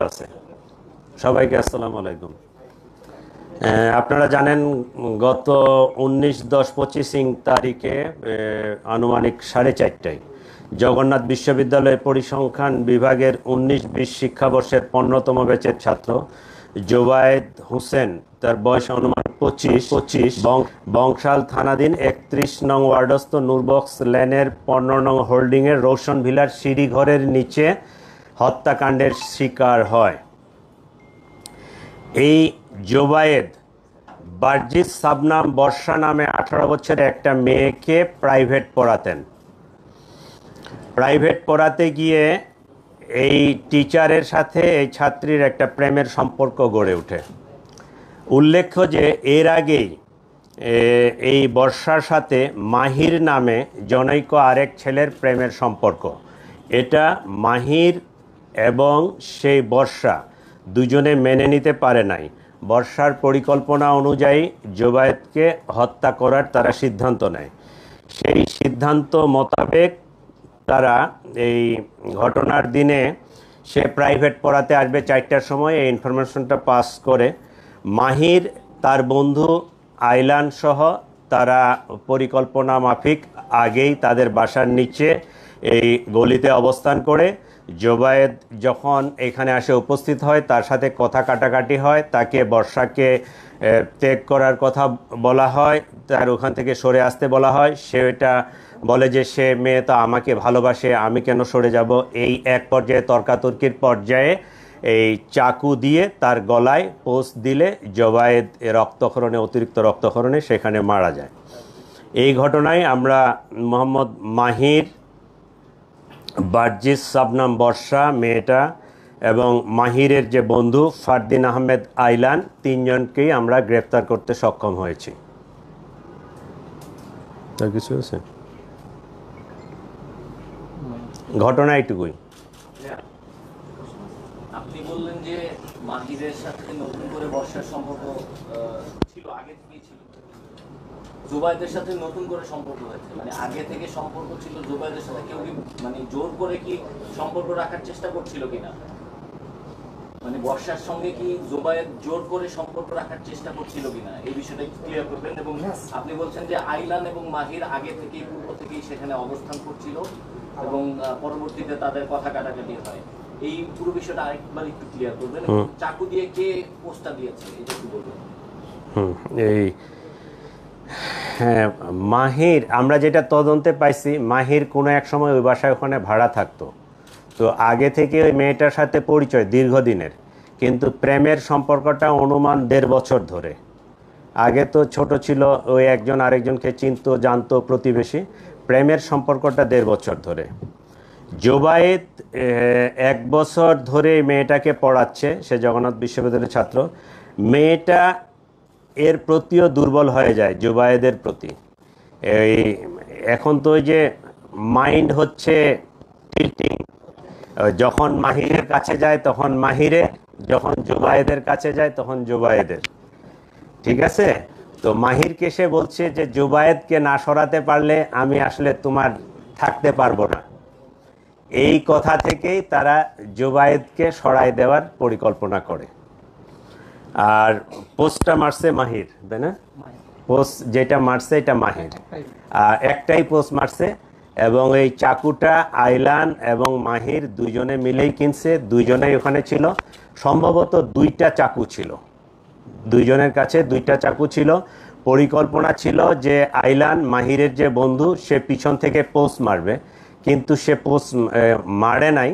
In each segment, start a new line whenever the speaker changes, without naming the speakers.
আছে। সবাইকে আসসালামু আলাইকুম। আপনারা জানেন গত 19/10/25 তারিখে আনুমানিক 4:30টায় জগন্নাথ বিশ্ববিদ্যালয়ের পরিসংখ্যান বিভাগের 19-20 শিক্ষাবর্ষের 15তম ব্যাচের ছাত্র জোবায়েদ হোসেন, তার বয়স অনুমান 25, বংশাল থানাধীন 31 নং ওয়ার্ডস্থ নূরবক্স লেনের 15 নং হোল্ডিংয়ের রোশন ভিলার সিঁড়ি ঘরের নিচে হত্যাকাণ্ডের শিকার হয়। এই জোবায়েদ বার্জিস সাবনাম বর্ষা নামে 18 বছরের একটা মেয়েকে প্রাইভেট পড়াতেন। প্রাইভেট পড়াতে গিয়ে এই টিচারের সাথে এই ছাত্রীর একটা প্রেমের সম্পর্ক গড়ে ওঠে। উল্লেখ্য যে এর আগেই এই বর্ষার সাথে মাহির নামে জনৈক আরেক ছেলের প্রেমের সম্পর্ক। এটা মাহির এবং সেই বর্ষা দুজনে মেনে নিতে পারে নাই। বর্ষার পরিকল্পনা অনুযায়ী জোবায়েদকে হত্যা করার তারা সিদ্ধান্ত নেয়। সেই সিদ্ধান্ত মোতাবেক তারা এই ঘটনার দিনে সে প্রাইভেট পড়াতে আসবে 4টার সময়, এই ইনফরমেশনটা পাস করে মাহির তার বন্ধু আইলান সহ তারা পরিকল্পনা মাফিক আগেই তাদের বাসার নিচে এই গলিতে অবস্থান করে জোবায়েদ যখন এখানে আসে উপস্থিত হয়, তার সাথে কথা কাটাকাটি হয়, তাকে বর্ষাকে ত্যাগ করার কথা বলা হয়, তার ওখান থেকে সরে আসতে বলা হয়। সে এটা বলে যে সে মেয়ে তো আমাকে ভালোবাসে, আমি কেন সরে যাব। এই এক পর্যায়ে তর্কাতর্কির পর্যায়ে এই চাকু দিয়ে তার গলায় পোস্ট দিলে জোবায়েদ রক্তক্ষরণে, অতিরিক্ত রক্তক্ষরণে সেখানে মারা যায়। এই ঘটনায় আমরা মোহাম্মদ মাহির, বার্জিস সাবনাম বর্ষা মেয়েটা এবং মাহিরের যে বন্ধু ফারদিন আহমেদ আইলান, 3 জনকেই আমরা গ্রেফতার করতে সক্ষম হয়েছি। তার কিছু আছে? ঘটনা এইটুকুই।
আপনি বললেন যে মাহিরের সাথে নতুন করে বর্ষার সম্পর্ক ছিল, আগে থেকেই ছিল। জোবায়েদের সাথে নতুন করে সম্পর্ক হয়েছে, মানে আগে থেকে সম্পর্ক ছিল জোবায়েদের সাথে। কেউ কি মানে জোর করে কি সম্পর্ক রাখার চেষ্টা করছিল কিনা, মানে বর্ষার সঙ্গে কি জোবায়েদ জোর করে সম্পর্ক রাখার চেষ্টা করছিল কিনা, এই বিষয়টা ক্লিয়ার করবেন। এবং আপনি বলছেন যে আইলান এবং মাহির আগে থেকেই, পূর্ব থেকেই সেখানে অবস্থান করছিল এবং পরবর্তীতে তাদের কথা কাটাকাটি হয়। এই পুরো বিষয়টা আরেকবার একটু ক্লিয়ার করবেন। চাকু দিয়ে কে পোস্টটা দিয়েছে এটা একটু বলবেন।
হ্যাঁ, মাহির, আমরা যেটা তদন্তে পাইছি, মাহির কোনো এক সময় ওই বাসায় ওখানে ভাড়া থাকতো। তো আগে থেকে ওই মেয়েটার সাথে পরিচয় দীর্ঘদিনের, কিন্তু প্রেমের সম্পর্কটা অনুমান 1.5 বছর ধরে। আগে তো ছোট ছিল, ওই একজন আরেকজনকে চিনতো, জানতো, প্রতিবেশী। প্রেমের সম্পর্কটা 1.5 বছর ধরে। জোবায়েদ 1 বছর ধরে মেয়েটাকে পড়াচ্ছে, সে জগন্নাথ বিশ্ববিদ্যালয়ের ছাত্র। মেয়েটা এর প্রতিও দুর্বল হয়ে যায় জোবায়েদের প্রতি। এই এখন তো ওই যে মাইন্ড হচ্ছে টিল্টিং, যখন মাহিরের কাছে যায় তখন মাহিরে, যখন জোবায়েদের কাছে যায় তখন জোবায়েদের। ঠিক আছে? তো মাহিরকে সে বলছে যে জোবায়েদকে না সরাতে পারলে আমি আসলে তোমার থাকতে পারবো না। এই কথা থেকেই তারা জোবায়েদকে সরাই দেওয়ার পরিকল্পনা করে। আর পোস্টটা মারছে মাহির, তাই না? পোস্ট যেটা মারছে এটা মাহির, আর একটাই পোস্ট মারছে। এবং এই চাকুটা আইলান এবং মাহির দুইজনে মিলেই কিনছে, দুইজনেই ওখানে ছিল। সম্ভবত 2টা চাকু ছিল, দুইজনের কাছে 2টা চাকু ছিল। পরিকল্পনা ছিল যে আইলান, মাহিরের যে বন্ধু, সে পিছন থেকে পোস্ট মারবে, কিন্তু সে পোস্ট মারে নাই।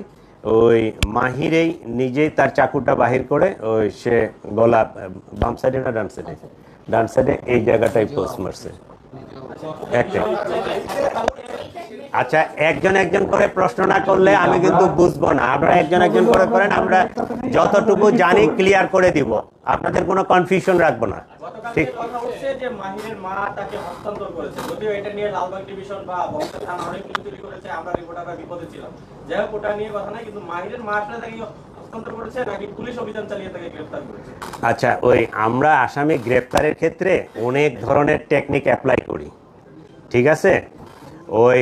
ওই মাহিরেই নিজেই তার চাকুটা বাহির করে ওই সে গলা, বাম সাইডে না ডান সাইডে, ডান সাইডে এই জায়গাটাই পোস্ট মারছে। একটা আচ্ছা, একজন একজন করে প্রশ্ন না করলে আমি কিন্তু বুঝবো না। আপনারা একজন একজন করে করেন, আমরা যতটুকু জানি ক্লিয়ার করে দিব, আপনাদের কোনো কনফিউশন রাখবো না। ঠিক
কথা হচ্ছে যে মাহিরের মা তাকে হস্তান্তর করেছে, যদিও এটা নিয়ে লালবাগ ডিভিশন বা বংশাল থানা অনেক কিছু তৈরি করেছে, আমরা রিপোর্টাররা বিপদে ছিলাম। যাই হোক, ওটা নিয়ে কথা নাই, কিন্তু মাহিরের মা আসলে তাকে হস্তান্তর করেছে নাকি পুলিশ অভিযান চালিয়ে তাকে গ্রেফতার করেছে?
আচ্ছা, ওই আমরা আসামি গ্রেফতারের ক্ষেত্রে অনেক ধরনের টেকনিক অ্যাপ্লাই করি। ঠিক আছে? ওই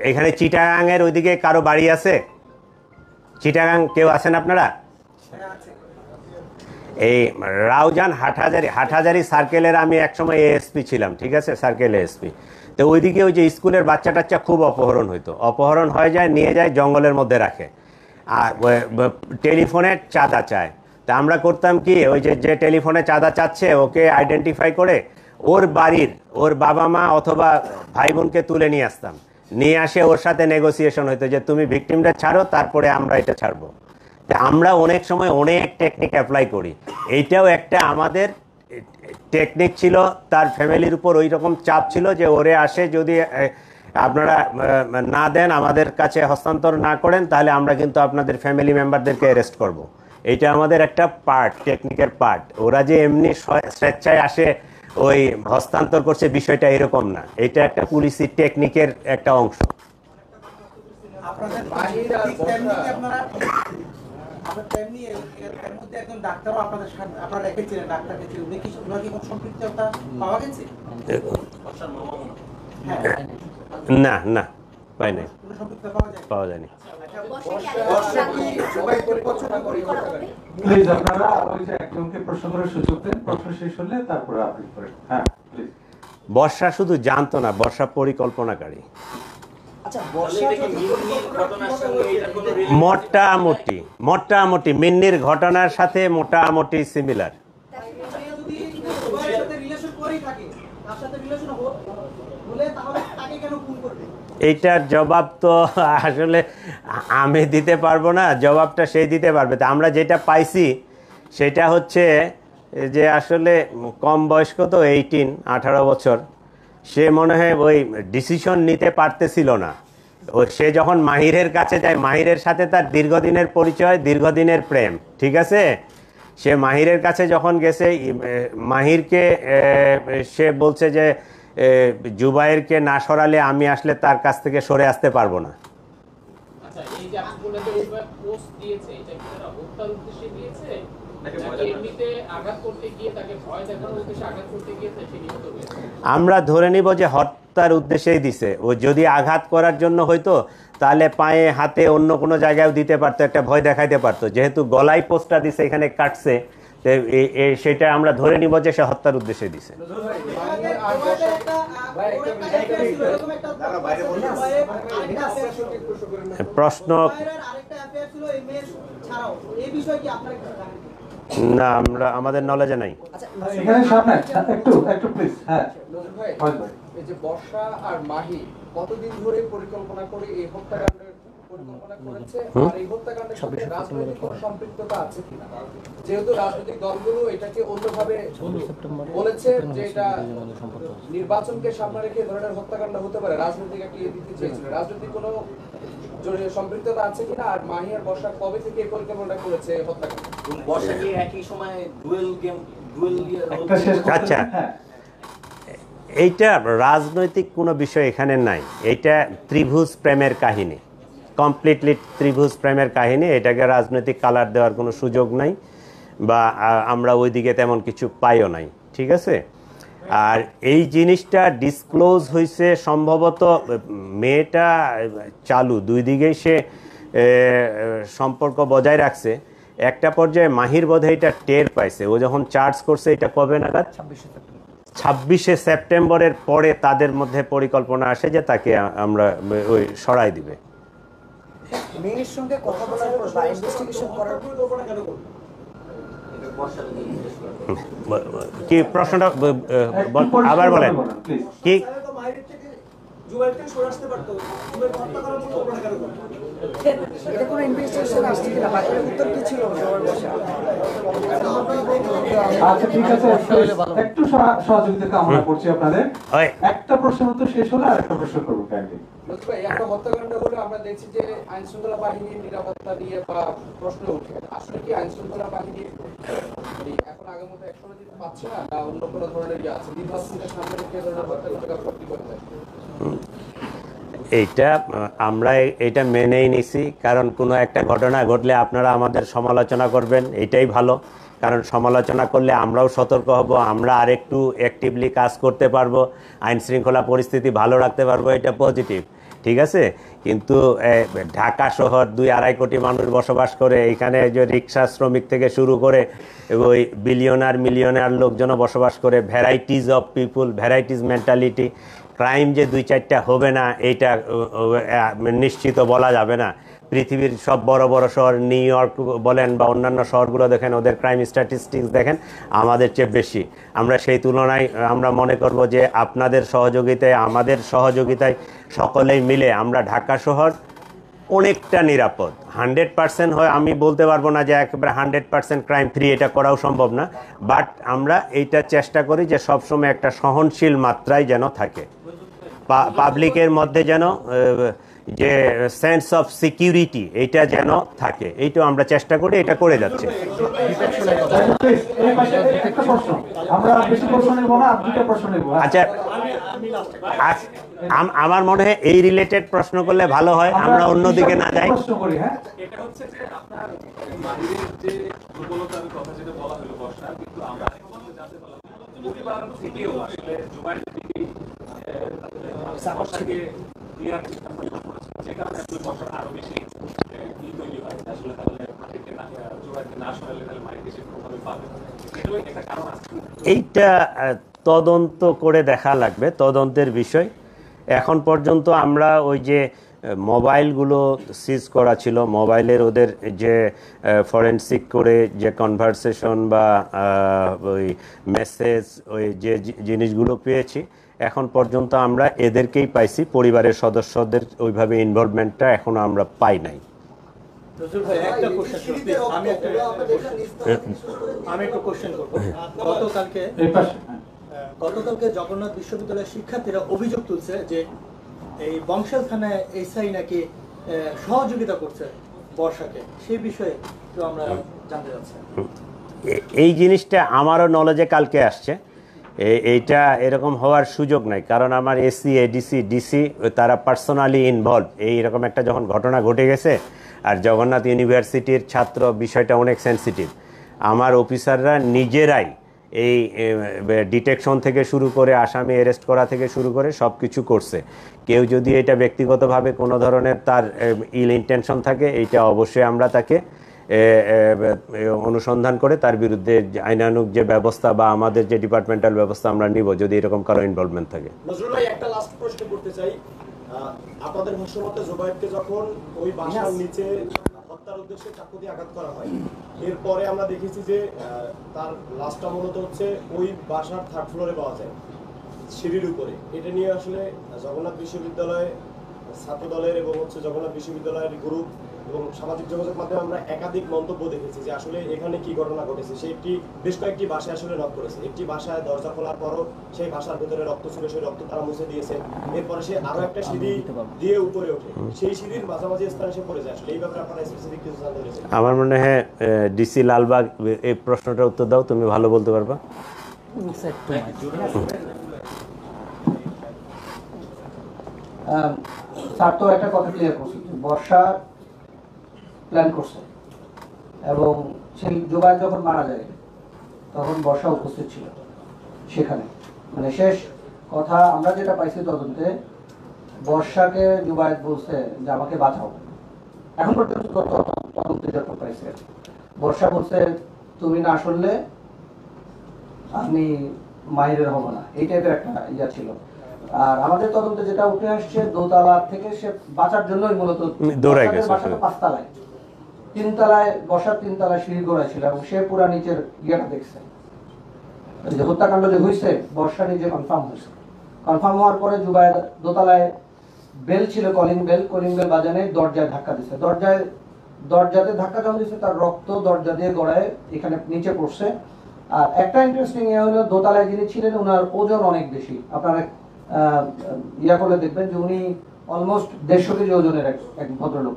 এখানে চিটাগাংয়ের ওইদিকে কারো বাড়ি আছে? চিটাগাং কেউ আছেন আপনারা? এই রাউজান হাটহাজারি সার্কেলের আমি একসময় এএসপি ছিলাম, ঠিক আছে, সার্কেল এএসপি। তো ওইদিকে ওই যে স্কুলের বাচ্চা টাচ্চা খুব অপহরণ হইতো, অপহরণ হয়ে যায়, নিয়ে যায় জঙ্গলের মধ্যে রাখে, আর টেলিফোনে চাঁদা চায়। তা আমরা করতাম কি, ওই যে টেলিফোনে চাঁদা চাচ্ছে ওকে আইডেন্টিফাই করে ওর বাড়ির ওর বাবা মা অথবা ভাই বোনকে তুলে নিয়ে আসতাম, নিয়ে আসে ওর সাথে নেগোসিয়েশন হইতো যে তুমি ভিকটিমটা ছাড়ো, তারপরে আমরা এটা ছাড়বো। তা আমরা অনেক সময় অনেক টেকনিক অ্যাপ্লাই করি। এইটাও একটা আমাদের টেকনিক ছিল। তার ফ্যামিলির উপর ওই রকম চাপ ছিল যে ওরে আসে যদি আপনারা না দেন, আমাদের কাছে হস্তান্তর না করেন, তাহলে আমরা কিন্তু আপনাদের ফ্যামিলি মেম্বারদেরকে অ্যারেস্ট করব। এইটা আমাদের একটা পার্ট, টেকনিকের পার্ট। ওরা যে এমনি স্বেচ্ছায় আসে ওই হস্তান্তর করছে, বিষয়টা এরকম না। এটা একটা পুলিশি টেকনিকের একটা অংশ। না না, পাই নাই, পাওয়া যায়নি।
প্লিজ আপনারা ওই যে একজনকে প্রশ্ন করার সুযোগ দেন, প্রশ্ন শেষ হলে তারপরে আপনি করেন। হ্যাঁ প্লিজ।
বর্ষা শুধু জানতো না, বর্ষা পরিকল্পনাকারী। মোটামুটি মিন্নির ঘটনার সাথে মোটামুটি সিমিলার। এইটার জবাব তো আসলে আমি দিতে পারবো না, জবাবটা সেই দিতে পারবে। তো আমরা যেটা পাইছি সেটা হচ্ছে যে আসলে কম বয়স্ক তো, 18 বছর, সে মনে হয় ওই ডিসিশন নিতে পারতেছিল না। সে যখন মাহিরের কাছে যায়, মাহিরের সাথে তার দীর্ঘদিনের পরিচয়, দীর্ঘদিনের প্রেম, ঠিক আছে। সে মাহিরের কাছে যখন গেছে, মাহিরকে সে বলছে যে জুবাইরকে না সরালে আমি আসলে তার কাছ থেকে সরে আসতে পারবো না। আমরা ধরে নিব যে হত্যার উদ্দেশ্যেই দিছে। ও যদি আঘাত করার জন্য হয়তো তাহলে পায়ে হাতে অন্য কোনো জায়গায় দিতে পারতো, একটা ভয় দেখাইতে পারতো। যেহেতু গলায় পোস্টটা দিছে, এখানে কাটছে, সেটা আমরা ধরে নিব যে সে হত্যার উদ্দেশ্যে দিছে। প্রশ্ন না, আমরা আমাদের নলেজে নাই।
এখানে সামনে একটু প্লিজ। হ্যাঁ
এই যে বর্ষা আর মাহি কতদিন ধরে পরিকল্পনা করে এই হত্যাকাণ্ডের পরিকল্পনা করেছে, আর এই হত্যাকাণ্ডের সাথে রাজনৈতিক সম্পৃক্ততা আছে কিনা? যেহেতু রাজনৈতিক দলগুলো এটাকে অন্যভাবে বলেছে যে এটা নির্বাচনকে সামনে রেখে এই ধরনের হত্যাকাণ্ড হতে পারে, রাজনৈতিক একটা ইয়ে দিতে চেয়েছিল, রাজনৈতিক কোনো সম্পৃক্ততা আছে কিনা? আর মাহি আর বর্ষা কবে থেকে এই পরিকল্পনা করেছে হত্যাকাণ্ড?
বর্ষা কি একই সময়
আচ্ছা, এইটা রাজনৈতিক কোনো বিষয় এখানে নাই। এইটা ত্রিভুজ প্রেমের কাহিনী, কমপ্লিটলি ত্রিভুজ প্রেমের কাহিনী। এটাকে রাজনৈতিক কালার দেওয়ার কোনো সুযোগ নাই, বা আমরা ওইদিকে তেমন কিছু পাইও নাই, ঠিক আছে। আর এই জিনিসটা ডিসক্লোজ হয়েছে সম্ভবত, মেয়েটা চালু, দুই দিকেই সে সম্পর্ক বজায় রাখছে। একটা পর্যায়ে মাহির বোধহয় এটা টের পাইছে। ও যখন চার্জ করছে, এটা কবে নাগাদ, 26শে সেপ্টেম্বরের পরে তাদের মধ্যে পরিকল্পনা আসে যে তাকে আমরা ওই সরাই দিবে।
মেয়ের সঙ্গে কথা বলার পর বা ইনভেস্টিগেশন করার পর
কি প্রশ্নটা আবার বলেন কি?
এটা কোনো ইনভেস্টিগেশন আসছে কিনা বা এর উত্তর কি ছিল?
আচ্ছা ঠিক আছে, একটু সহযোগিতা কামনা করছি আপনাদের। একটা প্রশ্ন তো শেষ হলো, আর একটা প্রশ্ন করবো কাইন্ডলি।
একটা হত্যাকাণ্ড হলে আমরা দেখছি যে আইন শৃঙ্খলা বাহিনীর নিরাপত্তা নিয়ে বা প্রশ্ন উঠে, আসলে কি আইন শৃঙ্খলা বাহিনী এখন আগের মতো একসময় দিতে পারছে না, না অন্য কোনো ধরনের ইয়ে আছে? নির্বাচনকে সামনে রেখে ধরনের হত্যাকাণ্ড সত্যি করতে
এইটা আমরা এটা মেনেই নিছি, কারণ কোনো একটা ঘটনা ঘটলে আপনারা আমাদের সমালোচনা করবেন, এটাই ভালো। কারণ সমালোচনা করলে আমরাও সতর্ক হব, আমরা আরেকটু অ্যাক্টিভলি কাজ করতে পারবো, আইন শৃঙ্খলা পরিস্থিতি ভালো রাখতে পারবো, এটা পজিটিভ, ঠিক আছে, কিন্তু ঢাকা শহর 2-2.5 কোটি মানুষ বসবাস করে, এখানে যে রিক্সা শ্রমিক থেকে শুরু করে ওই বিলিয়নার মিলিয়নার লোকজনও বসবাস করে, varieties of people, varieties mentality. Crime যে 2-4টা হবে না এইটা নিশ্চিত বলা যাবে না। পৃথিবীর সব বড় বড় শহর, নিউ ইয়র্ক বলেন বা অন্যান্য শহরগুলো দেখেন, ওদের ক্রাইম স্ট্যাটিস্টিক্স দেখেন আমাদের চেয়ে বেশি। আমরা সেই তুলনায় আমরা মনে করব যে আপনাদের সহযোগিতায়, আমাদের সহযোগিতায়, সকলেই মিলে আমরা ঢাকা শহর অনেকটা নিরাপদ। 100% হয় আমি বলতে পারবো না যে একেবারে 100% ক্রাইম ফ্রি, এটা করাও সম্ভব না, বাট আমরা এইটা চেষ্টা করি যে সবসময় একটা সহনশীল মাত্রায় যেন থাকে, পাবলিকের মধ্যে যেন যে সেন্স অফ সিকিউরিটি এইটা যেন থাকে, এইটাও আমরা চেষ্টা করি, এটা করে যাচ্ছে। আচ্ছা, আমার মনে হয় এই রিলেটেড প্রশ্ন করলে ভালো হয়, আমরা অন্যদিকে না যাই।
এটা হচ্ছে যে আপনার মাহিরের যে দুর্বলতার কথা যেটা বলা হলো বর্ষা, কিন্তু আমরা জানতে পারলাম পরিবার থেকেও আসলে জুবাইর থেকে বর্ষাকে ক্লিয়ার চেষ্টা করেছে, যে কারণে আসলে বর্ষার আরো বেশি তৈরি হয় আসলে, তাহলে মাহিরকে না, জুবাইরকে না সরালে তাহলে মাহিরকে সে কোনোভাবে পাবে, এটাও একটা কারণ আছে।
এইটা তদন্ত করে দেখা লাগবে, তদন্তের বিষয়। এখন পর্যন্ত আমরা ওই যে মোবাইলগুলো সিজ করা ছিল, মোবাইলের ওদের যে ফরেনসিক করে যে কনভারসেশন বা ওই মেসেজ, ওই যে জিনিসগুলো পেয়েছি, এখন পর্যন্ত আমরা এদেরকেই পাইছি, পরিবারের সদস্যদের ওইভাবে ইনভলভমেন্টটা এখনো আমরা পাই নাই।
আমি একটু কোশ্চেন করবো। গতকালকে জগন্নাথ বিশ্ববিদ্যালয়ের শিক্ষার্থীরা অভিযোগ তুলছে যে এই বংশাল থানায় এসআই নাকি সহযোগিতা করছে বর্ষাকে, সেই বিষয়ে একটু আমরা জানতে চাচ্ছি।
এই জিনিসটা আমারও নলেজে কালকে আসছে, এইটা এরকম হওয়ার সুযোগ নাই, কারণ আমার এসি, এডিসি, ডিসি তারা পার্সোনালি ইনভলভ। এইরকম একটা যখন ঘটনা ঘটে গেছে, আর জগন্নাথ ইউনিভার্সিটির ছাত্র, বিষয়টা অনেক সেন্সিটিভ। আমার অফিসাররা নিজেরাই এই ডিটেকশন থেকে শুরু করে আসামি অ্যারেস্ট করা থেকে শুরু করে সব কিছু করছে। কেউ যদি এটা ব্যক্তিগতভাবে কোনো ধরনের তার ইল ইন্টেনশন থাকে, এইটা অবশ্যই আমরা তাকে অনুসন্ধান করে তার বিরুদ্ধে আইনানুগ যে ব্যবস্থা বা আমাদের যে ডিপার্টমেন্টাল ব্যবস্থা আমরা নিব, যদি এরকম কারো ইনভলভমেন্ট থাকে।
নজরুল ভাই, একটা লাস্ট প্রশ্ন করতে চাই। আপনাদের ভাষ্যমতে জুবাইরকে যখন ওই বাসার নিচে হত্যার উদ্দেশ্যে চাকু দিয়ে আঘাত করা হয়, এরপরে আমরা দেখেছি যে তার লাশটা মূলত হচ্ছে ওই বাসার 3rd ফ্লোরে পাওয়া যায়, সিঁড়ির উপরে। এটা নিয়ে আসলে জগন্নাথ বিশ্ববিদ্যালয় ছাত্র দলের এবং হচ্ছে জগন্নাথ বিশ্ববিদ্যালয়ের গ্রুপ এবং সামাজিক যোগাযোগ মাধ্যমে আমরা একাধিক মন্তব্য দেখেছি যে আসলে এখানে কি ঘটনা ঘটেছে। সেটি বেশ কয়েকটি বাসায় আসলে নক করেছে। একটি বাসায় দরজা খোলার পরও সেই বাসার ভিতরে রক্ত ছিল, সেই রক্ত তারা মুছে দিয়েছে। এরপরে সে আরো একটা সিঁড়ি দিয়ে উপরে ওঠে, সেই সিঁড়ির মাঝামাঝি স্থানে সে পড়ে যায়। আসলে এই ব্যাপারে আপনারা স্পেসিফিক কিছু জানতে পেরেছেন?
আমার মনে হয় ডিসি লালবাগ এই প্রশ্নটার উত্তর দাও, তুমি ভালো বলতে পারবা।
স্যার তো একটা কথা ক্লিয়ার করছে, বর্ষা প্ল্যান করছে এবং সেই জুবাইর যখন মারা যায় তখন বর্ষা উপস্থিত ছিল সেখানে। মানে শেষ কথা আমরা যেটা পাইছি তদন্তে, বর্ষাকে জুবাইর বলছে যে আমাকে বাঁচাও। এখন পর্যন্ত তদন্তে যত পাইছে, বর্ষা বলছে তুমি না শুনলে আমি মাহিরের হব না, এই টাইপের একটা ইয়া ছিল। আর আমাদের তদন্তে যেটা উঠে আসছে, দোতলা থেকে সে বাঁচার জন্যই মূলত
দৌড়ায় গেছে।
5 তলায়, 3 তলায় বসার 3 তলায় সিঁড়ি গোড়ায় ছিল এবং সে পুরা নিচের ইয়েটা দেখছে। যে হত্যাকাণ্ড যে হয়েছে, বর্ষা নিজে কনফার্ম হয়েছে। কনফার্ম হওয়ার পরে জুবাইর দোতলায় বেল ছিল, কলিং বেল বাজানে দরজায় ধাক্কা দিচ্ছে। দরজাতে ধাক্কা যখন দিচ্ছে, তার রক্ত দরজা দিয়ে গড়ায় এখানে নিচে পড়ছে। আর একটা ইন্টারেস্টিং ইয়ে হলো, দোতলায় যিনি ছিলেন ওনার ওজন অনেক বেশি। আপনারা ইয়া করলে দেখবেন যে উনি অলমোস্ট 150 কেজি ওজনের এক ভদ্রলোক।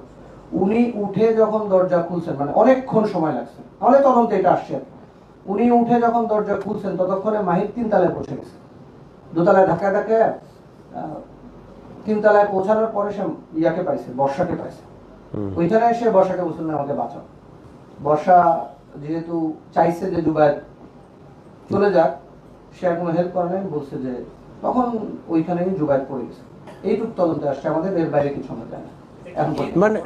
উনি উঠে যখন দরজা খুলছেন, মানে অনেকক্ষণ সময় লাগছে, অনেক তদন্তে এটা আসছে। উনি উঠে যখন দরজা খুলছেন ততক্ষণে মাহির 3 তলায় পৌঁছে গেছে। দোতলায় ধাক্কা 3 তলায় পৌঁছানোর পরে সে ইয়াকে পাইছে, বর্ষাকে পাইছে। ওইখানে এসে বর্ষাকে বলছেন আমাকে বাঁচাও। বর্ষা যেহেতু চাইছে যে জুবাইর চলে যাক, সে আর কোনো হেল্প করে নাই, বলছে যে তখন ওইখানেই জুবাইর পড়ে গেছে। এইটুক তদন্তে আসছে, আমাদের এর বাইরে কিছু আমরা জানি না। এখন পর্যন্ত।
মানে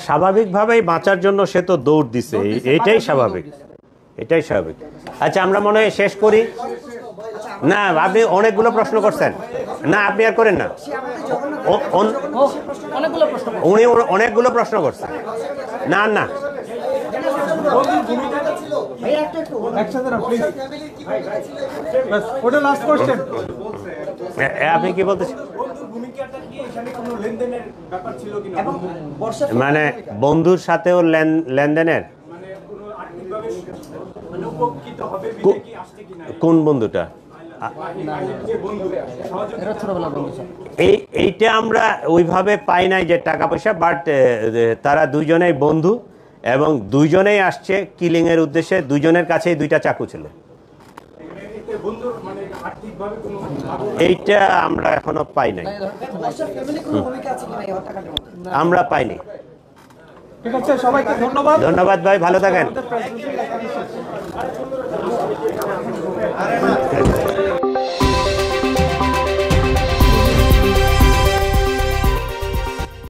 স্বাভাবিকভাবেই বাঁচার জন্য সে তো দৌড় দিছে, এটাই স্বাভাবিক, এটাই স্বাভাবিক। আচ্ছা আমরা মনে হয় শেষ করি। না আপনি অনেকগুলো প্রশ্ন করছেন, না আপনি আর করেন না, উনি অনেকগুলো প্রশ্ন করছেন। না না
ওটা লাস্ট কোশ্চেন।
আপনি কি বলতেছেন? মানে বন্ধুর সাথেও লেনদেনের কোন বন্ধুটা? এইটা আমরা ওইভাবে পাই নাই যে টাকা পয়সা, বাট তারা দুইজনেই বন্ধু এবং দুইজনেই আসছে কিলিং এর উদ্দেশ্যে, দুইজনের কাছেই দুইটা চাকু ছিল। এইটা আমরা এখনো পাই নাই, আমরা পাইনি।
ঠিক আছে, সবাইকে ধন্যবাদ।
ধন্যবাদ ভাই, ভালো থাকেন।